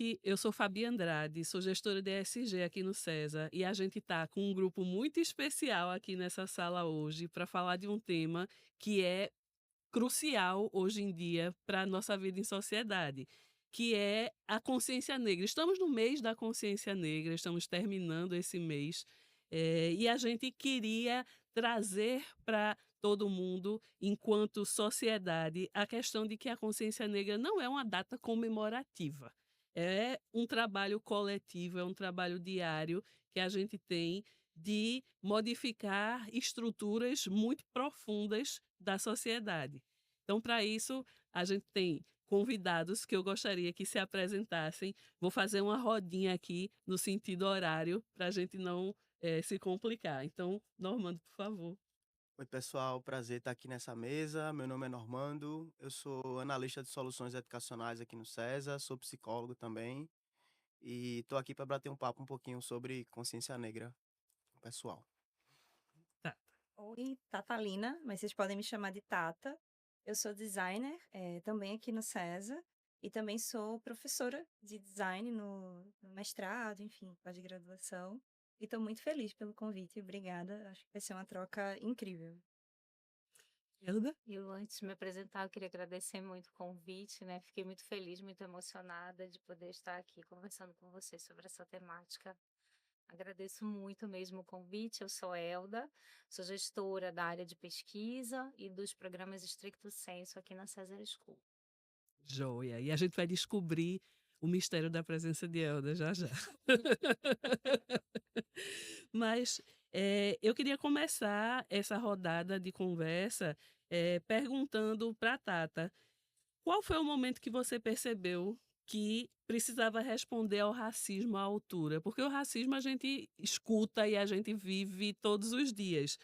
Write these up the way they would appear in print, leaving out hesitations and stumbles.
gente, eu sou Fabi Andrade, sou gestora de ESG aqui no Cesa e a gente está com um grupo muito especial aqui nessa sala hoje para falar de um tema que é crucial hoje em dia para a nossa vida em sociedade, que é a consciência negra. Estamos no mês da consciência negra, estamos terminando esse mês, e a gente queria trazer para todo mundo, enquanto sociedade, a questão de que a consciência negra não é uma data comemorativa. É um trabalho coletivo, é um trabalho diário que a gente tem de modificar estruturas muito profundas da sociedade. Então, para isso, a gente tem convidados que eu gostaria que se apresentassem. Vou fazer uma rodinha aqui no sentido horário para a gente não se complicar. Então, Normando, por favor. Oi, pessoal, prazer estar aqui nessa mesa. Meu nome é Normando, eu sou analista de soluções educacionais aqui no Cesa, sou psicólogo também e estou aqui para bater um papo um pouquinho sobre consciência negra, com o pessoal. Tá. Oi, Tatalina, mas vocês podem me chamar de Tata. Eu sou designer, também aqui no Cesa, e também sou professora de design no mestrado, enfim, pós-graduação. E estou muito feliz pelo convite, obrigada. Acho que vai ser uma troca incrível. Elda? Eu, antes de me apresentar, eu queria agradecer muito o convite, né? Fiquei muito feliz, muito emocionada de poder estar aqui conversando com vocês sobre essa temática. Agradeço muito mesmo o convite. Eu sou Elda, sou gestora da área de pesquisa e dos programas Stricto Sensu aqui na Cesar School. Joia. E a gente vai descobrir o mistério da presença de Elda já já. Mas eu queria começar essa rodada de conversa perguntando para a Tata. Qual foi o momento que você percebeu que precisava responder ao racismo à altura? Porque o racismo a gente escuta e a gente vive todos os dias.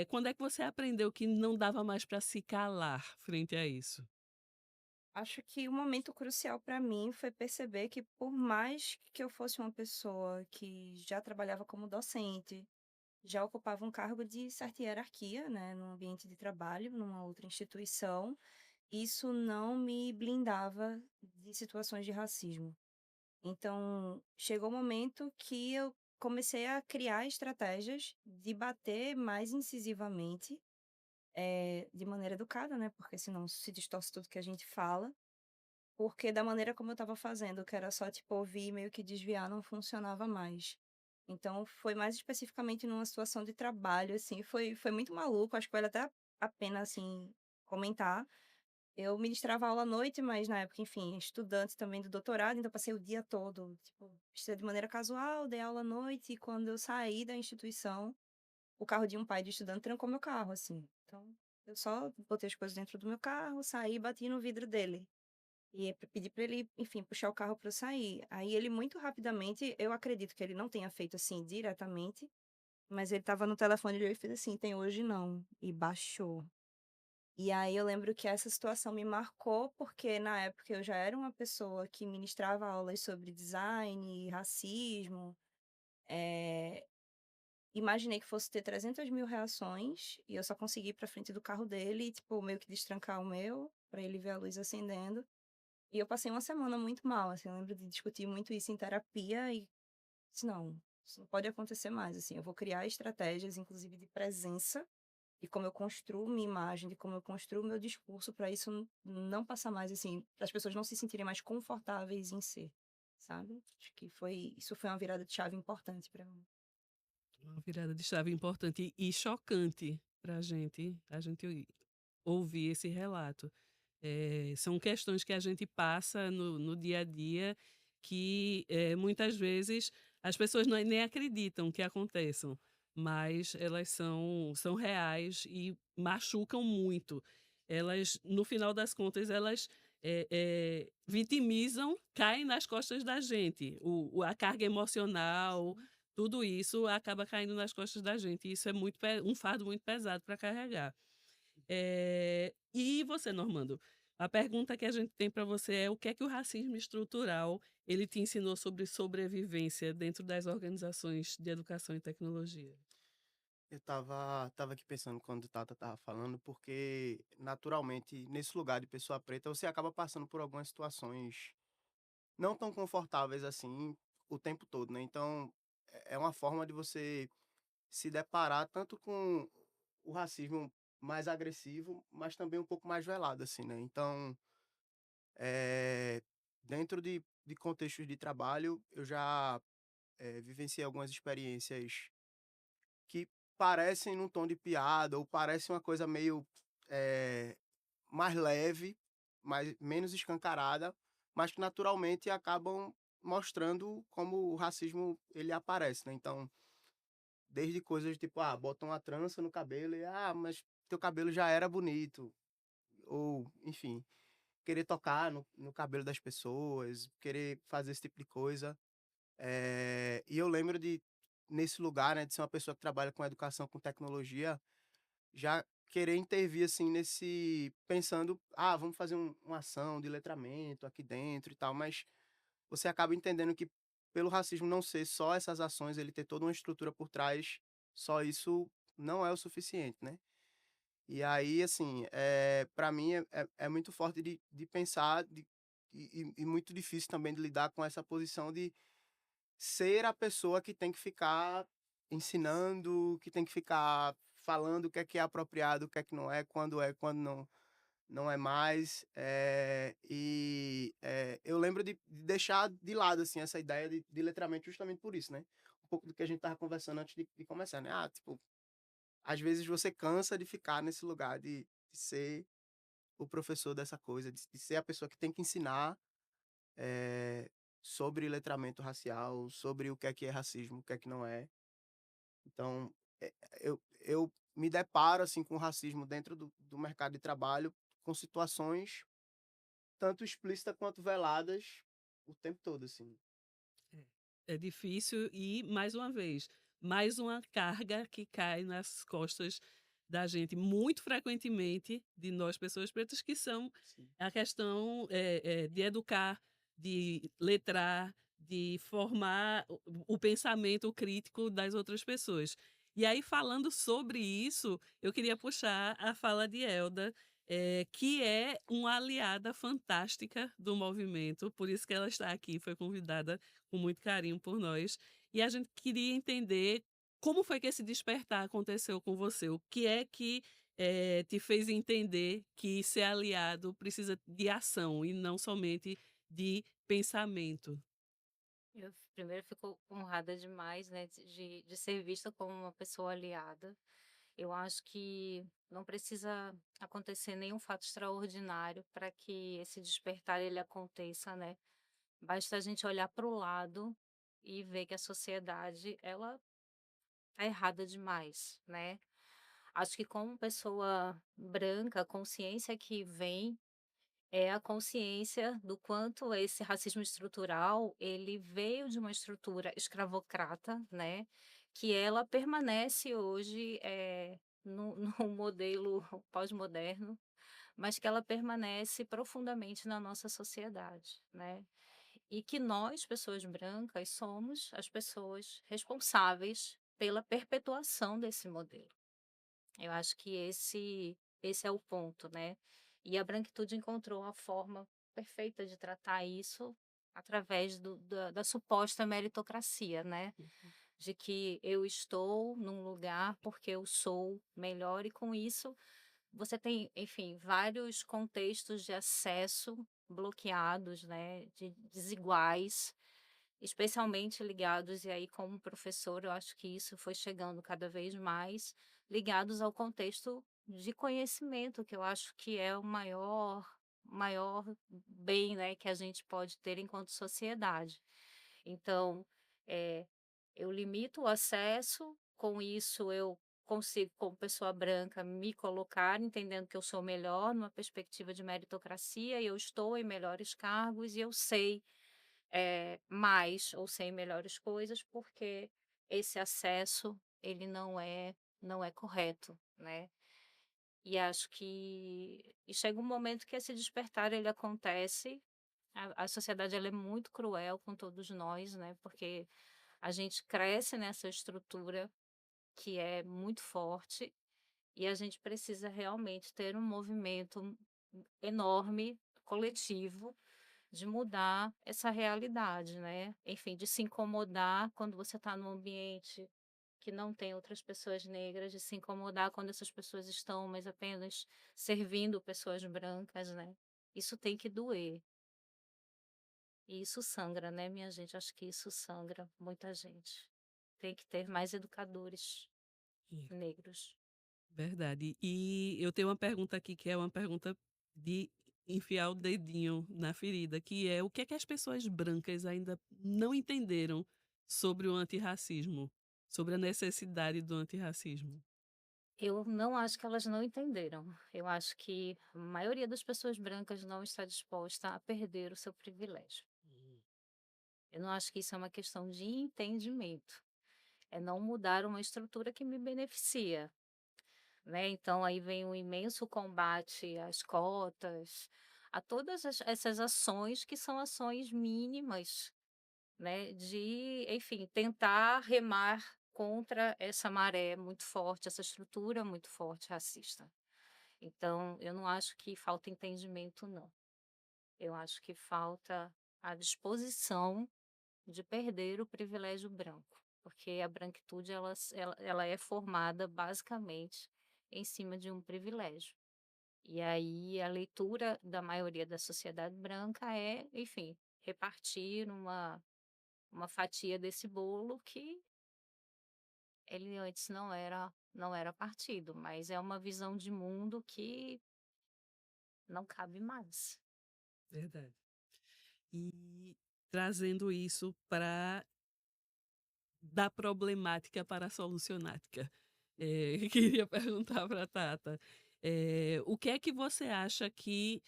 Quando é que você aprendeu que não dava mais para se calar frente a isso? Acho que o momento crucial para mim foi perceber que, por mais que eu fosse uma pessoa que já trabalhava como docente, já ocupava um cargo de certa hierarquia, né, no ambiente de trabalho, numa outra instituição, isso não me blindava de situações de racismo. Então, chegou o momento que eu comecei a criar estratégias de bater mais incisivamente, de maneira educada, né, porque senão se distorce tudo que a gente fala, porque da maneira como eu estava fazendo, que era só, tipo, ouvir e meio que desviar, não funcionava mais. Então, foi mais especificamente numa situação de trabalho, assim, foi muito maluco, acho que vale até a pena, assim, comentar. Eu ministrava aula à noite, mas na época, enfim, estudante também do doutorado, então passei o dia todo, tipo, vestida de maneira casual, dei aula à noite, e quando eu saí da instituição, o carro de um pai de estudante trancou meu carro, assim. Então, eu só botei as coisas dentro do meu carro, saí e bati no vidro dele. E pedi pra ele, enfim, puxar o carro pra eu sair. Aí ele muito rapidamente, eu acredito que ele não tenha feito assim diretamente, mas ele estava no telefone e ele fez assim: "Tem hoje não", e baixou. E aí eu lembro que essa situação me marcou, porque na época eu já era uma pessoa que ministrava aulas sobre design e racismo. Imaginei que fosse ter 300.000 reações, e eu só consegui ir pra frente do carro dele e, tipo, meio que destrancar o meu, pra ele ver a luz acendendo. E eu passei uma semana muito mal, assim, eu lembro de discutir muito isso em terapia e disse: "Não, isso não pode acontecer mais, assim, eu vou criar estratégias, inclusive de presença, de como eu construo minha imagem, de como eu construo meu discurso para isso não passar mais, assim, para as pessoas não se sentirem mais confortáveis em ser", sabe. Acho que isso foi uma virada de chave importante para mim. Uma virada de chave importante e chocante para a gente ouvir esse relato. São questões que a gente passa no dia a dia que, muitas vezes as pessoas nem acreditam que aconteçam, mas elas são reais e machucam muito. Elas, no final das contas, elas, vitimizam, caem nas costas da gente. A carga emocional, tudo isso acaba caindo nas costas da gente e isso é um fardo muito pesado para carregar. E você, Normando, a pergunta que a gente tem para você é: o que é que o racismo estrutural ele te ensinou sobre sobrevivência dentro das organizações de educação e tecnologia? Eu tava aqui pensando quando o Tata tava falando, porque naturalmente nesse lugar de pessoa preta você acaba passando por algumas situações não tão confortáveis assim o tempo todo, né. Então, é uma forma de você se deparar tanto com o racismo mais agressivo, mas também um pouco mais velado, assim, né. Então, eh, dentro de contextos de trabalho, eu já, vivenciei algumas experiências que parecem num tom de piada ou parecem uma coisa meio, eh, mais leve, mais menos escancarada, mas que naturalmente acabam mostrando como o racismo ele aparece, né. Então, desde coisas tipo, botam uma trança no cabelo e: "Ah, mas teu cabelo já era bonito", ou enfim, querer tocar no cabelo das pessoas, querer fazer esse tipo de coisa. E eu lembro de, nesse lugar, né, de ser uma pessoa que trabalha com educação, com tecnologia, já querer intervir, assim, nesse pensando: vamos fazer uma ação de letramento aqui dentro e tal", mas você acaba entendendo que, pelo racismo não ser só essas ações, ele ter toda uma estrutura por trás, só isso não é o suficiente, né. E aí, assim, pra mim é muito forte de pensar e muito difícil também de lidar com essa posição de ser a pessoa que tem que ficar ensinando, que tem que ficar falando o que é apropriado, o que é que não é, quando não é mais. Eu lembro de deixar de lado, assim, essa ideia de letramento justamente por isso, né. Um pouco do que a gente estava conversando antes de começar, né. Tipo, às vezes você cansa de ficar nesse lugar de ser o professor dessa coisa, de ser a pessoa que tem que ensinar, eh, sobre letramento racial, sobre o que é racismo, o que é que não é. Então, eu me deparo, assim, com racismo dentro do mercado de trabalho, com situações tanto explícitas quanto veladas, o tempo todo, assim. É difícil e, mais uma vez, mais uma carga que cai nas costas da gente, muito frequentemente, de nós pessoas pretas, que são Sim. a questão, de educar, de letrar, de formar o pensamento crítico das outras pessoas. E aí, falando sobre isso, eu queria puxar a fala de Elda, que é uma aliada fantástica do movimento, por isso que ela está aqui, foi convidada com muito carinho por nós. E a gente queria entender como foi que esse despertar aconteceu com você? O que é que, te fez entender que ser aliado precisa de ação e não somente de pensamento? Eu primeiro fico honrada demais, né, de ser vista como uma pessoa aliada. Eu acho que não precisa acontecer nenhum fato extraordinário para que esse despertar ele aconteça, né. Basta a gente olhar para o lado e ver que a sociedade ela tá errada demais, né. Acho que como pessoa branca, a consciência que vem é a consciência do quanto esse racismo estrutural, ele veio de uma estrutura escravocrata, né, que ela permanece hoje, no no modelo pós-moderno, mas que ela permanece profundamente na nossa sociedade, né. E que nós, pessoas brancas, somos as pessoas responsáveis pela perpetuação desse modelo. Eu acho que esse é o ponto, né. E a branquitude encontrou a forma perfeita de tratar isso através da suposta meritocracia, né, de que eu estou num lugar porque eu sou melhor e com isso você tem, enfim, vários contextos de acesso bloqueados, né, de desiguais, especialmente ligados, e aí como professor eu acho que isso foi chegando cada vez mais, ligados ao contexto de conhecimento, que eu acho que é o maior bem, né, que a gente pode ter enquanto sociedade. Então, eh, eu limito o acesso, com isso eu consigo, como pessoa branca, me colocar entendendo que eu sou melhor numa perspectiva de meritocracia e eu estou em melhores cargos e eu sei mais ou sei melhores coisas, porque esse acesso ele não é correto, né. E acho que chega um momento que esse despertar ele acontece, a sociedade ela é muito cruel com todos nós, né, porque a gente cresce nessa estrutura que é muito forte, e a gente precisa realmente ter um movimento enorme, coletivo, de mudar essa realidade, né? Enfim, de se incomodar quando você está num ambiente que não tem outras pessoas negras, de se incomodar quando essas pessoas estão, mas apenas servindo pessoas brancas, né? Isso tem que doer. E isso sangra, né, minha gente? Acho que isso sangra muita gente. Tem que ter mais educadores É, negros. verdade. E eu tenho uma pergunta aqui que é uma pergunta de enfiar o dedinho na ferida, que é o que é que as pessoas brancas ainda não entenderam sobre o antirracismo, sobre a necessidade do antirracismo? Eu não acho que elas não entenderam. Eu acho que a maioria das pessoas brancas não está disposta a perder o seu privilégio. Hum. Eu não acho que isso é uma questão de entendimento. É não mudar uma estrutura que me beneficia, né? Então aí vem um imenso combate às cotas, a todas essas ações que são ações mínimas, né? De, enfim, tentar remar contra essa maré muito forte, essa estrutura muito forte racista. Então, eu não acho que falta entendimento, não. Eu acho que falta a disposição de perder o privilégio branco, porque a branquitude ela é formada basicamente em cima de um privilégio. E aí a leitura da maioria da sociedade branca é, enfim, repartir uma fatia desse bolo que ele antes não era partido, mas é uma visão de mundo que não cabe mais. Verdade. E trazendo isso para da problemática para a solucionática. Queria perguntar para a Tata, o que é que você acha que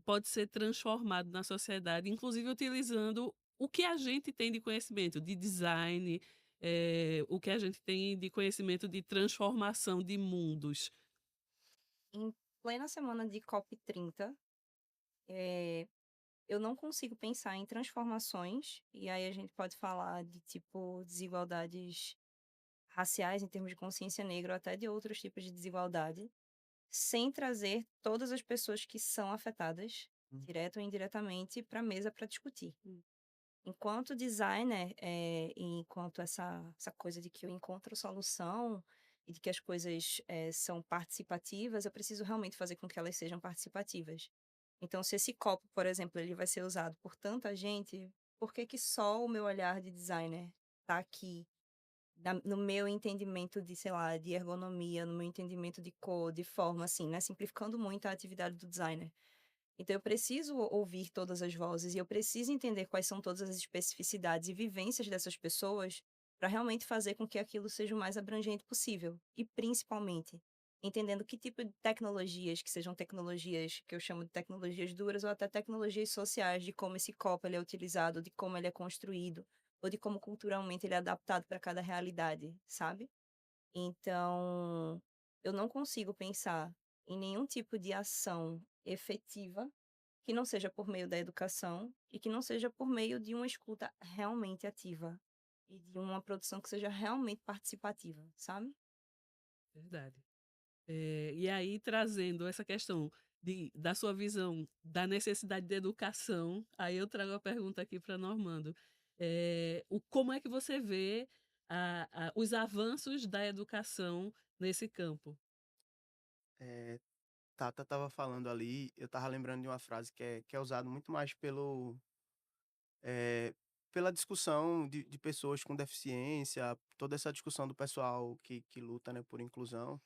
pode ser transformado na sociedade, inclusive utilizando o que a gente tem de conhecimento de design, o que a gente tem de conhecimento de transformação de mundos? Em plena semana de COP30, eh, eu não consigo pensar em transformações, e aí a gente pode falar de, tipo, desigualdades raciais em termos de consciência negra ou até de outros tipos de desigualdade, sem trazer todas as pessoas que são afetadas, Hum. direto ou indiretamente, para a mesa para discutir. Enquanto designer, e enquanto essa coisa de que eu encontro solução e de que as coisas, são participativas, eu preciso realmente fazer com que elas sejam participativas. Então, se esse copo, por exemplo, ele vai ser usado por tanta gente, por que que só o meu olhar de designer tá aqui, no meu entendimento de, sei lá, de ergonomia, no meu entendimento de cor, de forma, assim, né? Simplificando muito a atividade do designer. Então, eu preciso ouvir todas as vozes e eu preciso entender quais são todas as especificidades e vivências dessas pessoas para realmente fazer com que aquilo seja o mais abrangente possível. E, principalmente, entendendo que tipo de tecnologias, que sejam tecnologias que eu chamo de tecnologias duras ou até tecnologias sociais, de como esse copo ele é utilizado, de como ele é construído, ou de como culturalmente ele é adaptado para cada realidade, sabe? Então, eu não consigo pensar em nenhum tipo de ação efetiva que não seja por meio da educação e que não seja por meio de uma escuta realmente ativa e de uma produção que seja realmente participativa, sabe? Verdade. E aí, trazendo essa questão da sua visão da necessidade de educação, aí eu trago a pergunta aqui para Normando. Como é que você vê os avanços da educação nesse campo? É, Tata estava falando ali, eu estava lembrando de uma frase que é usado muito mais eh, pela discussão de pessoas com deficiência, toda essa discussão do pessoal que luta, né, por inclusão,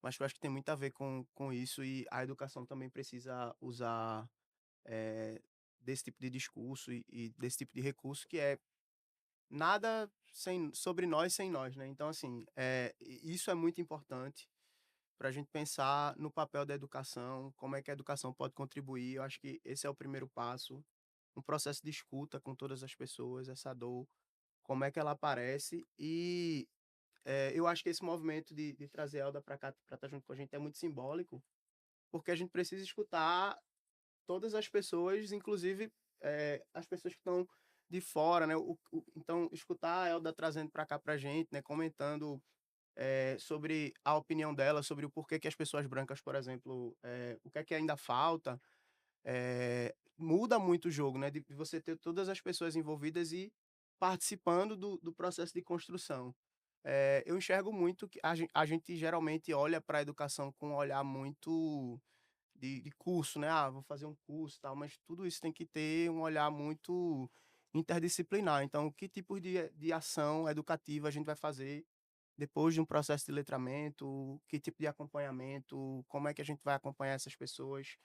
mas que eu acho que tem muito a ver com isso e a educação também precisa usar eh, desse tipo de discurso e desse tipo de recurso que é nada sobre nós sem nós, né? Então, assim, isso é muito importante para a gente pensar no papel da educação, como é que a educação pode contribuir. Eu acho que esse é o primeiro passo, um processo de escuta com todas as pessoas, essa dor, como é que ela aparece. E eu acho que esse movimento de trazer a Elda para cá, para estar junto com a gente, é muito simbólico, porque a gente precisa escutar todas as pessoas, inclusive as pessoas que estão de fora, né? Então, escutar a Elda trazendo para cá para a gente, né? Comentando sobre a opinião dela, sobre o porquê que as pessoas brancas, por exemplo, o que é que ainda falta. muda muito o jogo, né? De você ter todas as pessoas envolvidas e participando do processo de construção. Eu enxergo muito que a gente geralmente olha para a educação com um olhar muito de curso, né? Ah, vou fazer um curso e tal, mas tudo isso tem que ter um olhar muito interdisciplinar. Então, que tipo de ação educativa a gente vai fazer depois de um processo de letramento? Que tipo de acompanhamento? Como é que a gente vai acompanhar essas pessoas?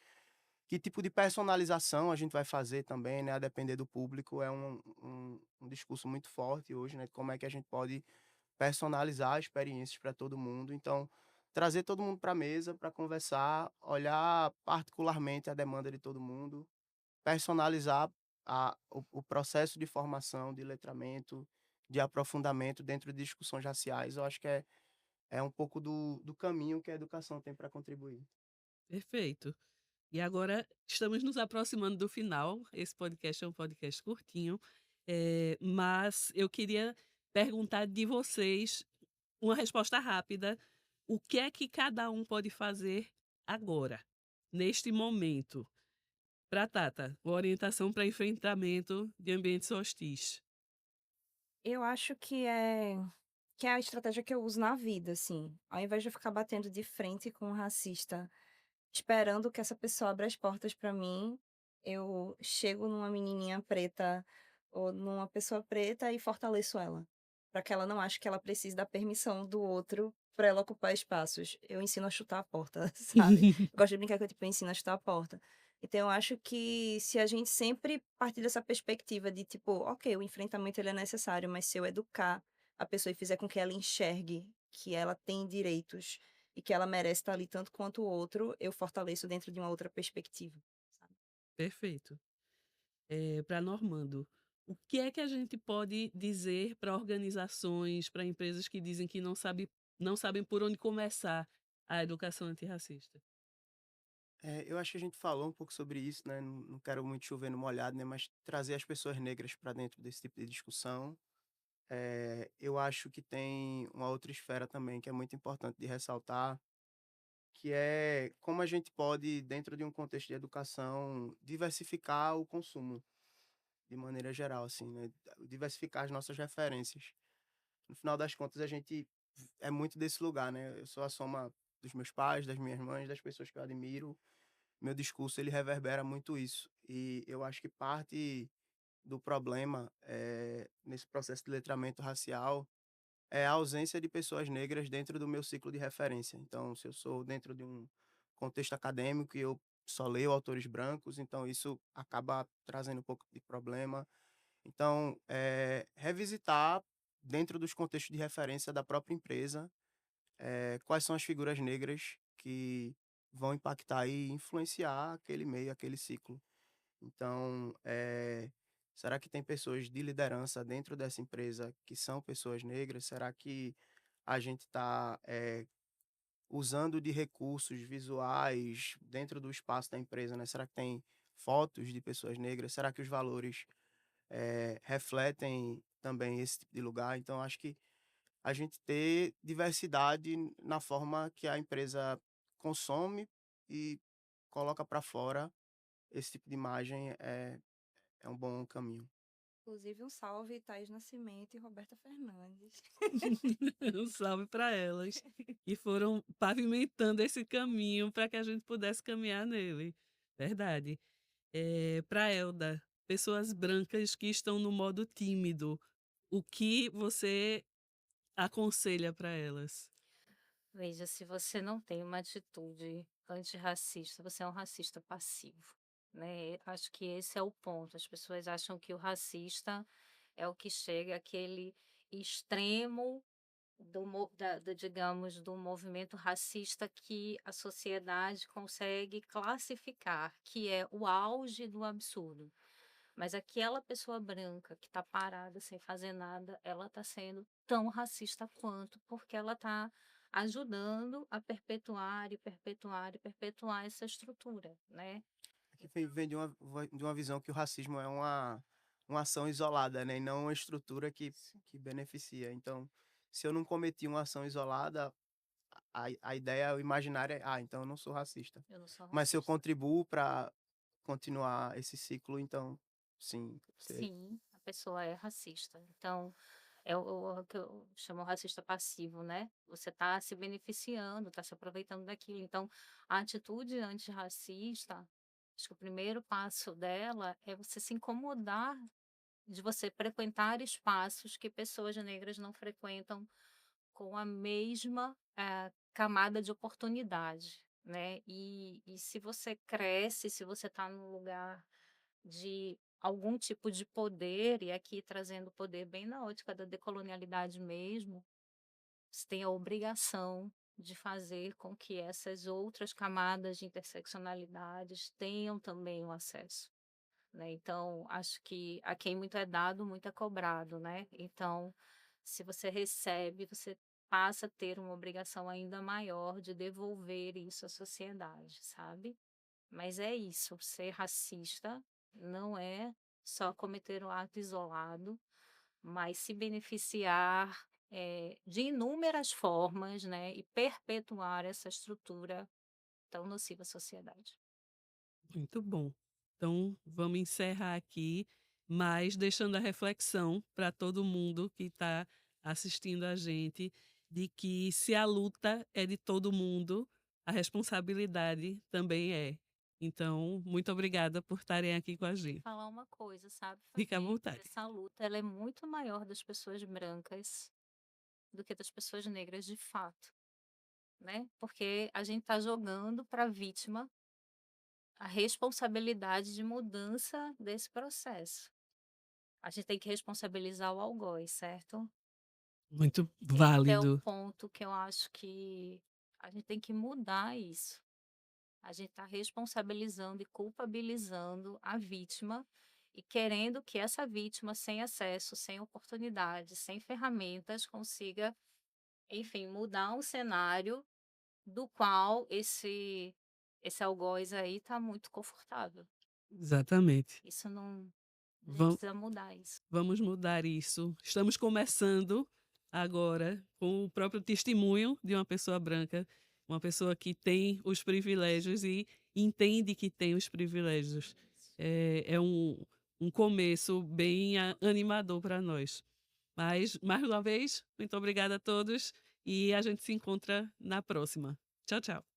Que tipo de personalização a gente vai fazer também, né? A depender do público, é um discurso muito forte hoje, né? Como é que a gente pode personalizar experiências para todo mundo. Então, trazer todo mundo para a mesa para conversar, olhar particularmente a demanda de todo mundo, personalizar o processo de formação, de letramento, de aprofundamento dentro de discussões raciais. Eu acho que é um pouco do caminho que a educação tem para contribuir. Perfeito. E agora estamos nos aproximando do final. Esse podcast é um podcast curtinho, mas eu queria perguntar de vocês uma resposta rápida. O que é que cada um pode fazer agora, neste momento? Para Tata, uma orientação para enfrentamento de ambientes hostis. Eu acho que é a estratégia que eu uso na vida, assim. Ao invés de eu ficar batendo de frente com um racista, esperando que essa pessoa abra as portas pra mim, eu chego numa menininha preta ou numa pessoa preta e fortaleço ela, pra que ela não ache que ela precisa da permissão do outro pra ela ocupar espaços. Eu ensino a chutar a porta, sabe? Eu gosto de brincar que eu, tipo, ensino a chutar a porta. Então, eu acho que se a gente sempre partir dessa perspectiva de, tipo, ok, o enfrentamento ele é necessário, mas se eu educar a pessoa e fizer com que ela enxergue que ela tem direitos e que ela merece estar ali tanto quanto o outro, eu fortaleço dentro de uma outra perspectiva, sabe? Perfeito. Para Normando, o que é que a gente pode dizer para organizações, para empresas que dizem que não sabem por onde começar a educação antirracista? Eu acho que a gente falou um pouco sobre isso, né? Não quero muito chover no molhado, né? Mas trazer as pessoas negras para dentro desse tipo de discussão. Eu acho que tem uma outra esfera também que é muito importante de ressaltar, que é como a gente pode, dentro de um contexto de educação, diversificar o consumo, de maneira geral, assim, né? Diversificar as nossas referências. No final das contas, a gente é muito desse lugar, né? Eu sou a soma dos meus pais, das minhas mães, das pessoas que eu admiro. Meu discurso, ele reverbera muito isso. E eu acho que parte do problema nesse processo de letramento racial é a ausência de pessoas negras dentro do meu ciclo de referência. Então, se eu sou dentro de um contexto acadêmico e eu só leio autores brancos, então isso acaba trazendo um pouco de problema. Então, revisitar dentro dos contextos de referência da própria empresa, quais são as figuras negras que vão impactar e influenciar aquele meio, aquele ciclo. Então, será que tem pessoas de liderança dentro dessa empresa que são pessoas negras? Será que a gente está usando de recursos visuais dentro do espaço da empresa, né? Será que tem fotos de pessoas negras? Será que os valores refletem também esse tipo de lugar? Então, acho que a gente ter diversidade na forma que a empresa consome e coloca para fora esse tipo de imagem é um bom caminho. Inclusive, um salve, Thaís Nascimento e Roberta Fernandes. Um salve para elas, que foram pavimentando esse caminho para que a gente pudesse caminhar nele. Verdade. Para Elda, pessoas brancas que estão no modo tímido, o que você aconselha para elas? Veja, se você não tem uma atitude antirracista, você é um racista passivo, né? Acho que esse é o ponto. As pessoas acham que o racista é o que chega àquele extremo digamos, do movimento racista que a sociedade consegue classificar, que é o auge do absurdo. Mas aquela pessoa branca que está parada sem fazer nada, ela está sendo tão racista quanto, porque ela está ajudando a perpetuar e perpetuar e perpetuar essa estrutura, né? Aqui vem de uma visão que o racismo é uma ação isolada, né? E não uma estrutura que beneficia. Então, se eu não cometi uma ação isolada, a ideia, o imaginário é, então eu não sou racista. Eu não sou Mas se eu racista. contribuo para continuar esse ciclo, então, sim, você Sim, a pessoa é racista. Então, é o que eu chamo racista passivo, né? Você está se beneficiando, está se aproveitando daquilo. Então, a atitude antirracista, acho que o primeiro passo dela é você se incomodar de você frequentar espaços que pessoas negras não frequentam com a mesma camada de oportunidade, né? E se você cresce, se você está num lugar de algum tipo de poder, e aqui trazendo poder bem na ótica da decolonialidade mesmo, você tem a obrigação de fazer com que essas outras camadas de interseccionalidades tenham também o acesso, né? Então, acho que a quem muito é dado, muito é cobrado, né? Então, se você recebe, você passa a ter uma obrigação ainda maior de devolver isso à sociedade, sabe? Mas é isso, ser racista não é só cometer um ato isolado, mas se beneficiar de inúmeras formas, né, e perpetuar essa estrutura tão nociva à sociedade. Muito bom. Então, vamos encerrar aqui, mas deixando a reflexão para todo mundo que está assistindo a gente, de que se a luta é de todo mundo, a responsabilidade também é. Então, muito obrigada por estarem aqui com a gente. Falar uma coisa, sabe, Fique à Fabi? vontade. Essa luta ela é muito maior das pessoas brancas do que das pessoas negras de fato, né? Porque a gente está jogando para a vítima a responsabilidade de mudança desse processo. A gente tem que responsabilizar o algoz, certo? Muito Esse é o válido. ponto que eu acho que a gente tem que mudar isso. A gente está responsabilizando e culpabilizando a vítima e querendo que essa vítima, sem acesso, sem oportunidades, sem ferramentas, consiga, enfim, mudar um cenário do qual esse algoz aí está muito confortável. Exatamente. Isso não. A gente Vam- precisa mudar isso. Vamos mudar isso. Estamos começando agora com o próprio testemunho de uma pessoa branca, uma pessoa que tem os privilégios e entende que tem os privilégios. É um começo bem animador para nós. Mas, mais uma vez, muito obrigada a todos e a gente se encontra na próxima. Tchau, tchau.